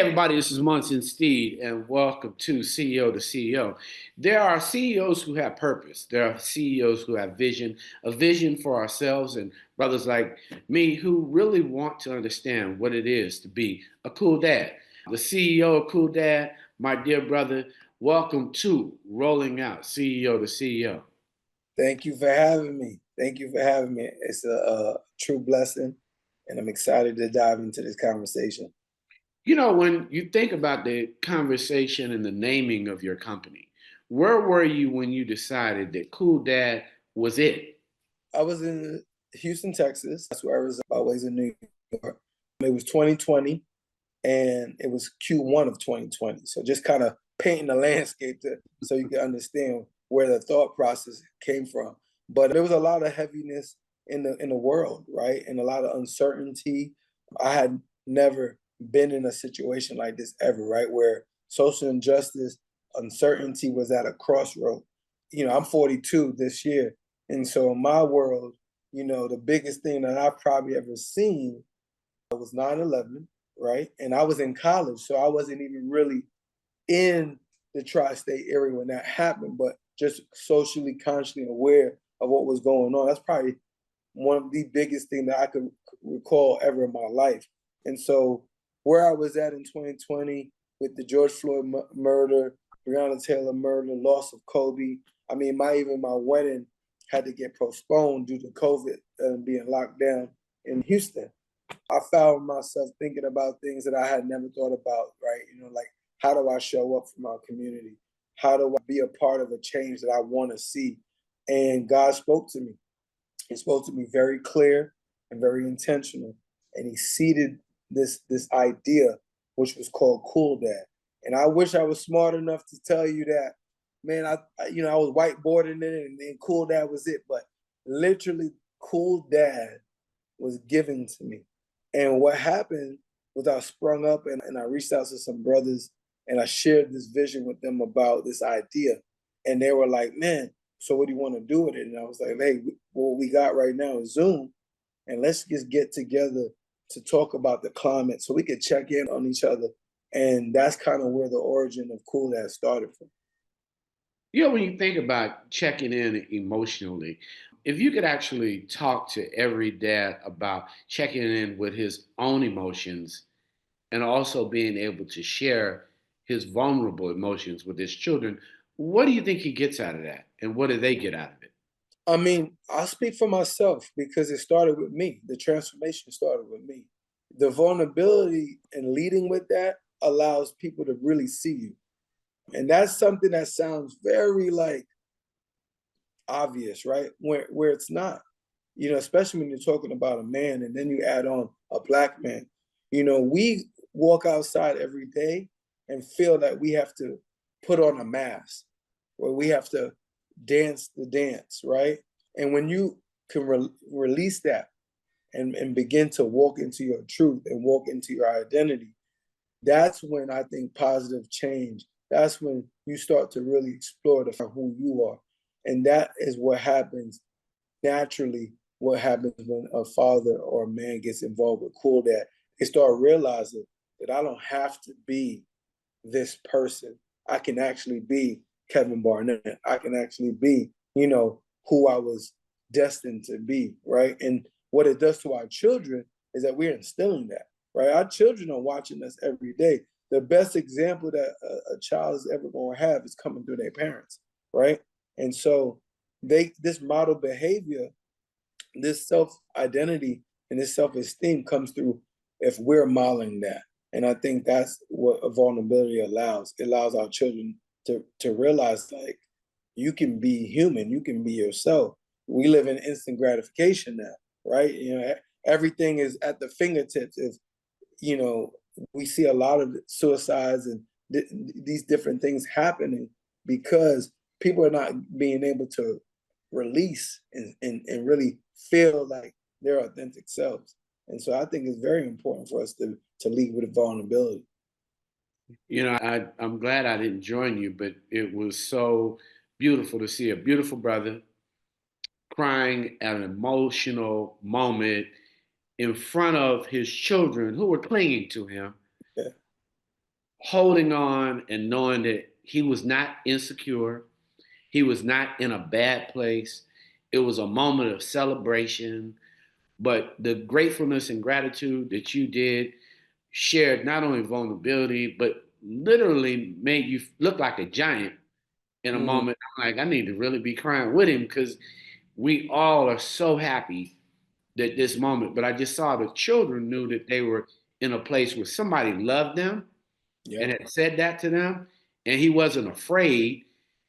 everybody, this is Munson Steed, and welcome to CEO to CEO. There are CEOs who have purpose. There are CEOs who have vision, a vision for ourselves, and brothers like me who really want to understand what it is to be a cool dad. The CEO of Cool Dad, my dear brother, welcome to Rolling Out CEO to CEO. Thank you for having me. Thank you for having me. It's a true blessing, and I'm excited to dive into this conversation. You know, when you think about the conversation and the naming of your company, where were you when you decided that Cool Dad was it? I was in Houston, Texas. That's where I was always in New York. It was 2020, and it was Q1 of 2020. So just kind of painting the landscape so you can understand where the thought process came from. But there was a lot of heaviness in the world, right? And a lot of uncertainty. I had never been in a situation like this ever, right? Where social injustice, uncertainty was at a crossroad. I'm 42 this year. And so in my world, the biggest thing that I've probably ever seen was 9/11, right? And I was in college, so I wasn't even really in the tri-state area when that happened, but just socially consciously aware of what was going on. That's probably one of the biggest things that I could recall ever in my life. And so where I was at in 2020 with the George Floyd murder, Breonna Taylor murder, loss of Kobe. I mean, my wedding had to get postponed due to COVID being locked down in Houston. I found myself thinking about things that I had never thought about, right? Like, how do I show up for my community? How do I be a part of a change that I want to see? And God spoke to me. He spoke to me very clear and very intentional. And he seeded this idea, which was called Cool Dad. And I wish I was smart enough to tell you that, man, I was whiteboarding it and Cool Dad was it. But literally, Cool Dad was given to me. And what happened was I sprung up and I reached out to some brothers and I shared this vision with them about this idea. And they were like, man, so what do you want to do with it? And I was like, hey, what we got right now is Zoom. And let's just get together to talk about the climate so we could check in on each other. And that's kind of where the origin of Cool Dad started from. You know, when you think about checking in emotionally, if you could actually talk to every dad about checking in with his own emotions and also being able to share his vulnerable emotions with his children, what do you think he gets out of that? And what do they get out of it? I mean, I'll speak for myself because it started with me. The transformation started with me. The vulnerability and leading with that allows people to really see you. And that's something that sounds very like obvious, right? Where it's not, especially when you're talking about a man and then you add on a Black man. We walk outside every day and feel that we have to put on a mask or we have to dance the dance, right? And when you can release that and begin to walk into your truth and walk into your identity, that's when I think positive change, that's when you start to really explore who you are. And that is what happens naturally, what happens when a father or a man gets involved with Cool Dad. They start realizing that I don't have to be this person. I can actually be Kevin Barnett. I can actually be, who I was destined to be, right? And what it does to our children is that we're instilling that, right? Our children are watching us every day. The best example that a child is ever going to have is coming through their parents, right? And so this model behavior, this self-identity and this self-esteem comes through if we're modeling that. And I think that's what a vulnerability allows. It allows our children to realize, like, you can be human, you can be yourself. We live in instant gratification now, right? Everything is at the fingertips. If, we see a lot of suicides and these different things happening because people are not being able to release and really feel like their authentic selves. And so I think it's very important for us to lead with vulnerability. You know, I'm glad I didn't join you, but it was so beautiful to see a beautiful brother crying at an emotional moment in front of his children who were clinging to him. Yeah. holding on and knowing that he was not insecure. He was not in a bad place. It was a moment of celebration. But the gratefulness and gratitude that you did shared not only vulnerability, but literally made you look like a giant in a Mm, moment. I'm like, I need to really be crying with him because we all are so happy that this moment. But I just saw the children knew that they were in a place where somebody loved them and yep. had said that to them, and he wasn't afraid.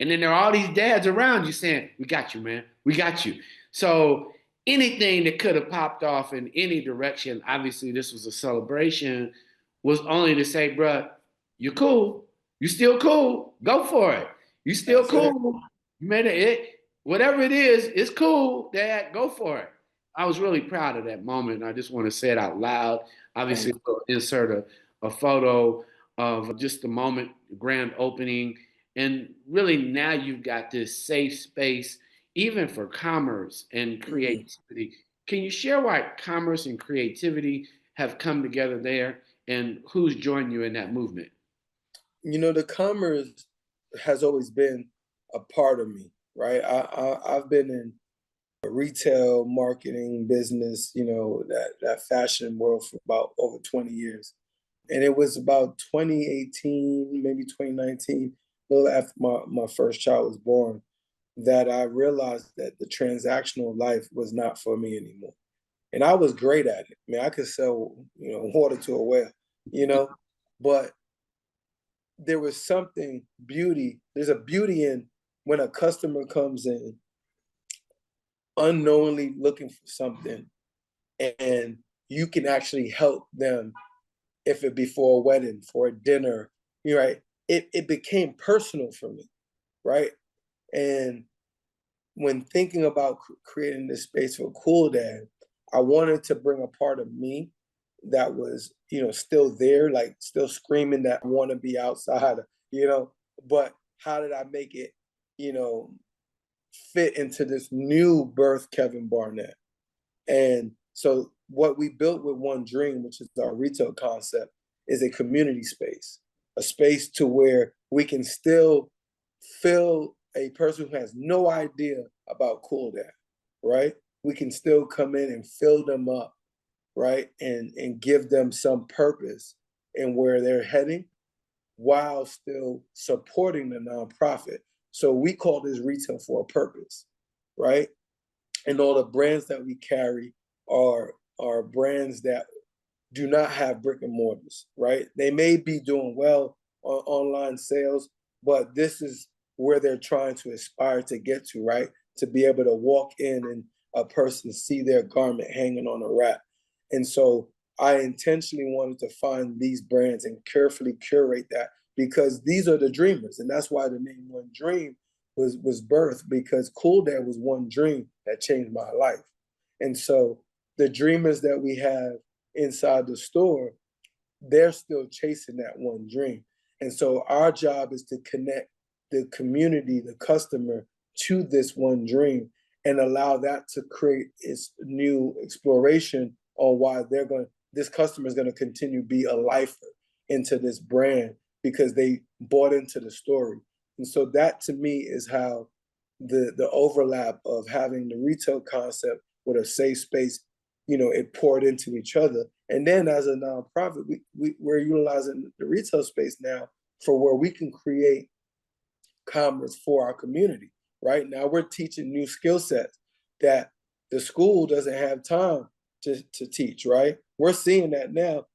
And then there are all these dads around you saying, "We got you, man. We got you." So anything that could have popped off in any direction, obviously this was a celebration, was only to say, "Bruh, you're cool. You still cool. Go for it. You still That's it. cool. You made it. Whatever it is, it's cool, Dad. Go for it." I was really proud of that moment. I just want to say it out loud. Obviously, Thank we'll insert a photo of just the moment, grand opening. And really now you've got this safe space, even for commerce and you. Mhm. creativity. Can you share why commerce and creativity have come together there and who's joined you in that movement? The commerce has always been a part of me, right? I've been in retail marketing business, that fashion world for about over 20 years. And it was about 2018, maybe 2019, a little after my first child was born, that I realized that the transactional life was not for me anymore. And I was great at it. I mean, I could sell, water to a whale, you know, but there was something there's a beauty in when a customer comes in unknowingly looking for something and you can actually help them if it be for a wedding, for a dinner, right? It became personal for me, right? And when thinking about creating this space for Cool Dad, I wanted to bring a part of me that was, still there, like still screaming that I want to be outside, you know, but how did I make it, you know, fit into this new birth Kevin Barnett? And so what we built with One Dream, which is our retail concept, is a community space, a space to where we can still fill a person who has no idea about Cool Dad, right? We can still come in and fill them up, right? And give them some purpose in where they're heading while still supporting the nonprofit. So we call this retail for a purpose, right? And all the brands that we carry are brands that do not have brick and mortars, right? They may be doing well on online sales, but this is where they're trying to aspire to get to, right? To be able to walk in and a person see their garment hanging on a rack. And so I intentionally wanted to find these brands and carefully curate that because these are the dreamers. And that's why the name One Dream was birthed because Cool Dad was one dream that changed my life. And so the dreamers that we have inside the store, they're still chasing that one dream. And so our job is to connect the community, the customer to this one dream and allow that to create its new exploration on why this customer is going to continue to be a lifer into this brand because they bought into the story. And so that to me is how the overlap of having the retail concept with a safe space, it poured into each other. And then as a nonprofit, we're utilizing the retail space now for where we can create commerce for our community. Right now, we're teaching new skill sets that the school doesn't have time to teach. Right, we're seeing that now.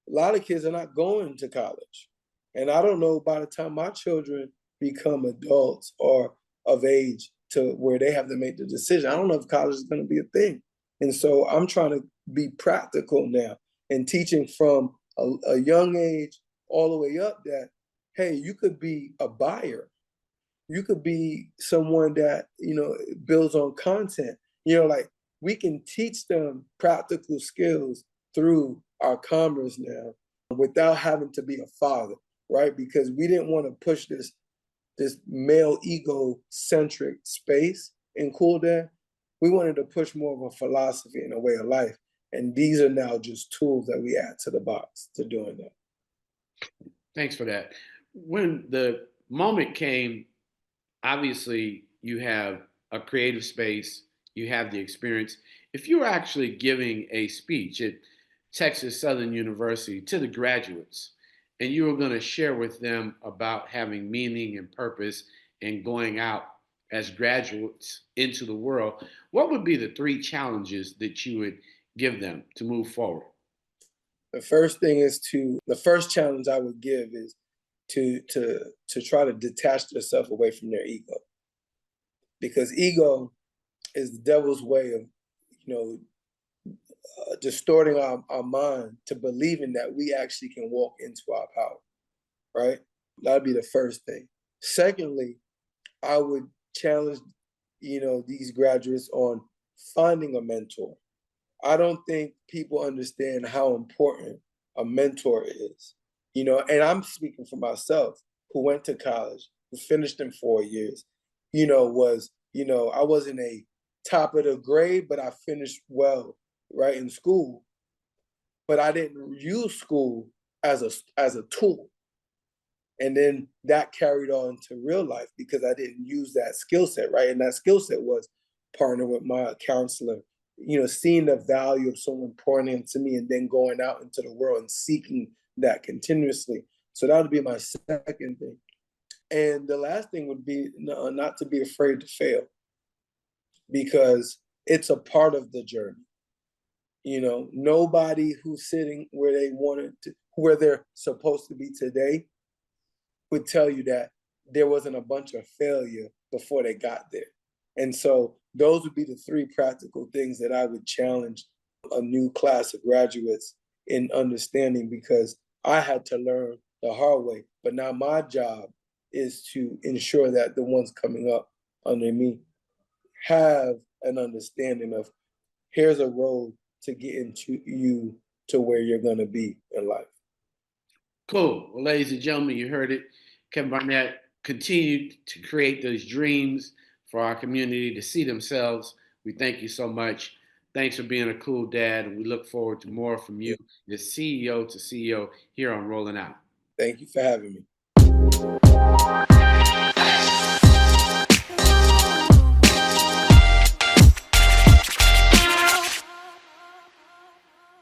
A lot of kids are not going to college, and I don't know by the time my children become adults or of age to where they have to make the decision. I don't know if college is going to be a thing, and so I'm trying to be practical now and teaching from a young age all the way up that hey, you could be a buyer, you could be someone that builds on content, like we can teach them practical skills through our commerce now without having to be a father, right? Because we didn't want to push this male ego centric space in Cool Dad. We wanted to push more of a philosophy and a way of life, and these are now just tools that we add to the box to doing that. Thanks for that. When the moment came, obviously you have a creative space, you have the experience. If you were actually giving a speech at Texas Southern University to the graduates, and you were going to share with them about having meaning and purpose and going out as graduates into the world, what would be the three challenges that you would give them to move forward? The first challenge I would give is to try to detach yourself away from their ego, because ego is the devil's way of, you know, distorting our mind to believing that we actually can walk into our power, right? That'd be the first thing. Secondly, I would challenge, these graduates on finding a mentor. I don't think people understand how important a mentor is. And I'm speaking for myself, who went to college, who finished in 4 years, I wasn't a top of the grade, but I finished well, right, in school. But I didn't use school as a tool. And then that carried on to real life because I didn't use that skill set, right? And that skill set was partnering with my counselor, seeing the value of someone pouring into me and then going out into the world and seeking that continuously. So that would be my second thing. And the last thing would be not to be afraid to fail, because it's a part of the journey. Nobody who's sitting where they wanted to, where they're supposed to be today, would tell you that there wasn't a bunch of failure before they got there. And so those would be the three practical things that I would challenge a new class of graduates in understanding, because I had to learn the hard way. But now my job is to ensure that the ones coming up under me have an understanding of, here's a road to get into you to where you're going to be in life. Cool. Well, ladies and gentlemen, you heard it. Kevin Barnett continued to create those dreams for our community to see themselves. We thank you so much. Thanks for being a cool dad, and we look forward to more from you, the CEO to CEO, here on Rolling Out. Thank you for having me.